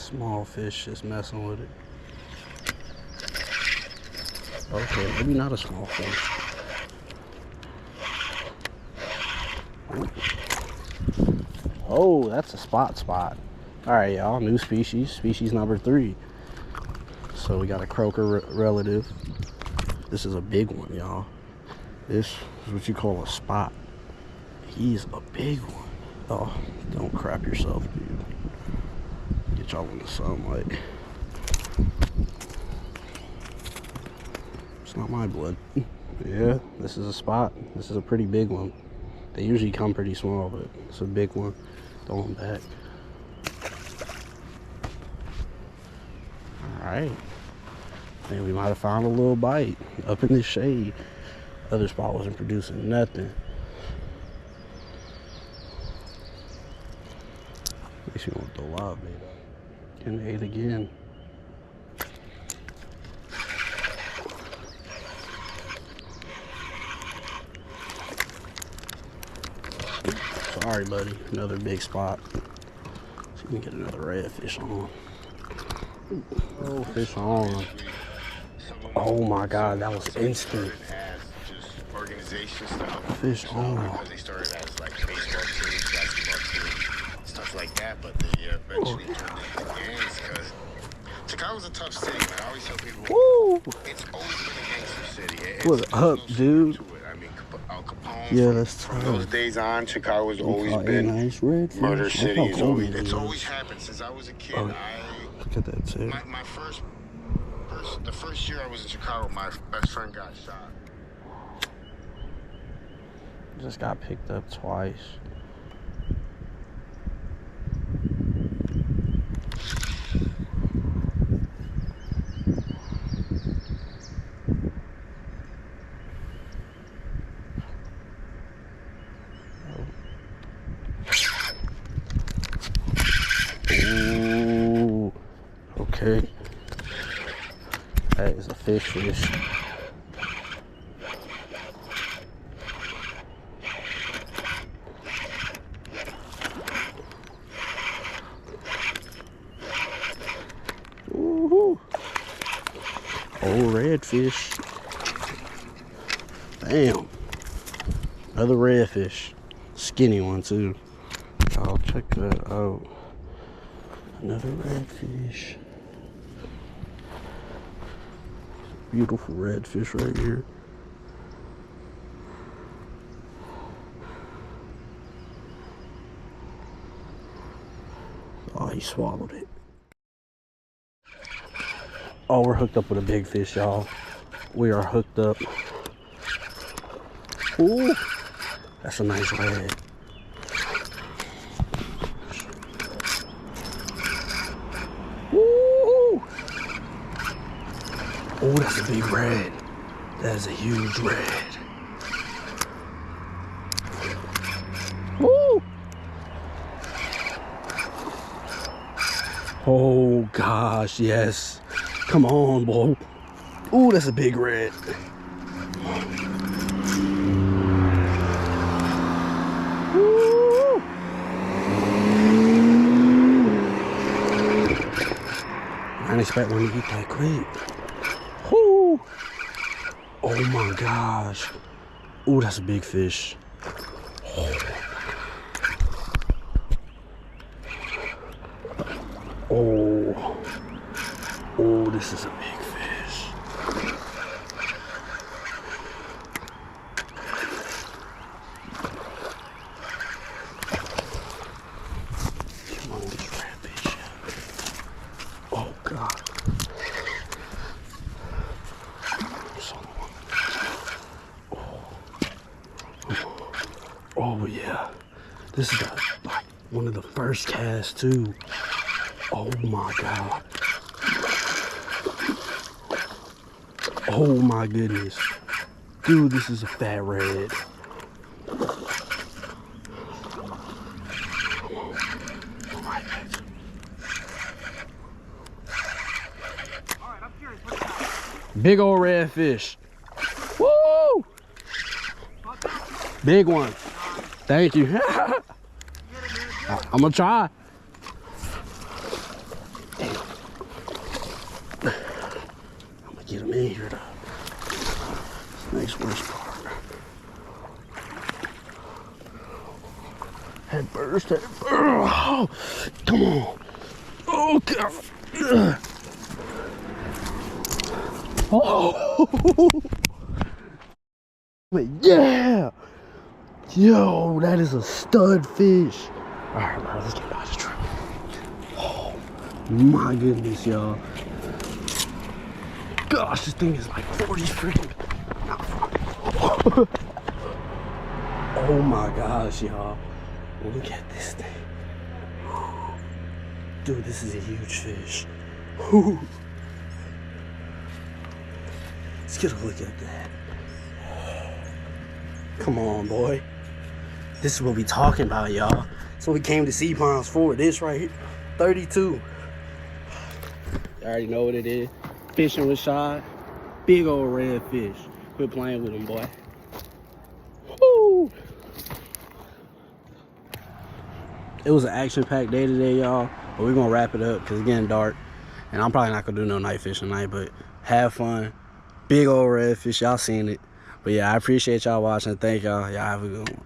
Small fish just messing with it. Okay, maybe not a small fish. Oh, that's a spot. All right, y'all, new species number 3. So we got a croaker relative. This is a big one, y'all. This is what you call a spot. He's a big one. Oh, don't crap yourself, dude. Get y'all in the sunlight. It's not my blood. Yeah, this is a spot. This is a pretty big one. They usually come pretty small, but it's a big one. Throw them back. All right. I think we might have found a little bite up in the shade. Other spot wasn't producing nothing. Makes me want to throw out, baby. Getting ate again. Sorry, buddy. Another big spot. See if we can get another redfish on. Oh, fish on. Oh my God, that was instant. Organization stuff. Fish on. Because they started as like baseball teams, basketball teams, stuff like that, but they eventually turned into gangs because Chicago's a tough city, man. I always tell people, Woo! it's always been a gangster city. What's up, dude? I mean, Al Capone. Yeah, that's from tough. those days on, Chicago's always Caught a been nice redfish. murder city. Look how cold it It's is. always happened since I was a kid. Oh, look at that too. The first year I was in Chicago, my best friend got shot. Just got picked up twice. Ooh, okay. That is a fish. Ooh, old redfish. Damn. Another redfish. Skinny one too. I'll check that out. Another redfish. Beautiful redfish right here. Oh, he swallowed it. Oh, we're hooked up with a big fish, y'all. We are hooked up. Ooh, that's a nice red. Ooh. Oh, that's a big red. That is a huge red. Woo! Oh gosh, yes. Come on, boy. Ooh, that's a big red. Woo! I didn't expect one to eat that quick. Woo! Oh my gosh. Ooh, that's a big fish. Oh. Oh, this is a big fish. Come on, this redfish. Oh God. Oh yeah. This is like one of the first casts too. Oh my God. Oh my goodness. Dude, this is a fat red. Big old redfish. Woo! Big one. Thank you. I'm gonna try. get him in here though. Next worst part. Head first, head first. Oh, come on. Oh, God. Oh. Yeah. Yo, that is a stud fish. All right, bro, let's get out of the truck. Oh, my goodness, y'all. Gosh, this thing is like 40 freaking. Oh my gosh, y'all. Look at this thing. Dude, this is a huge fish. Let's get a look at that. Come on, boy. This is what we talking about, y'all. That's what we came to Sea Ponds for. This right here, 32. You already know what it is. Fishing with Shad. Big old red fish. Quit playing with them, boy. Woo! It was an action-packed day today, y'all. But we're gonna wrap it up because it's getting dark. And I'm probably not gonna do no night fishing tonight, but have fun. Big old red fish, y'all seen it. But yeah, I appreciate y'all watching. Thank y'all. Y'all have a good one.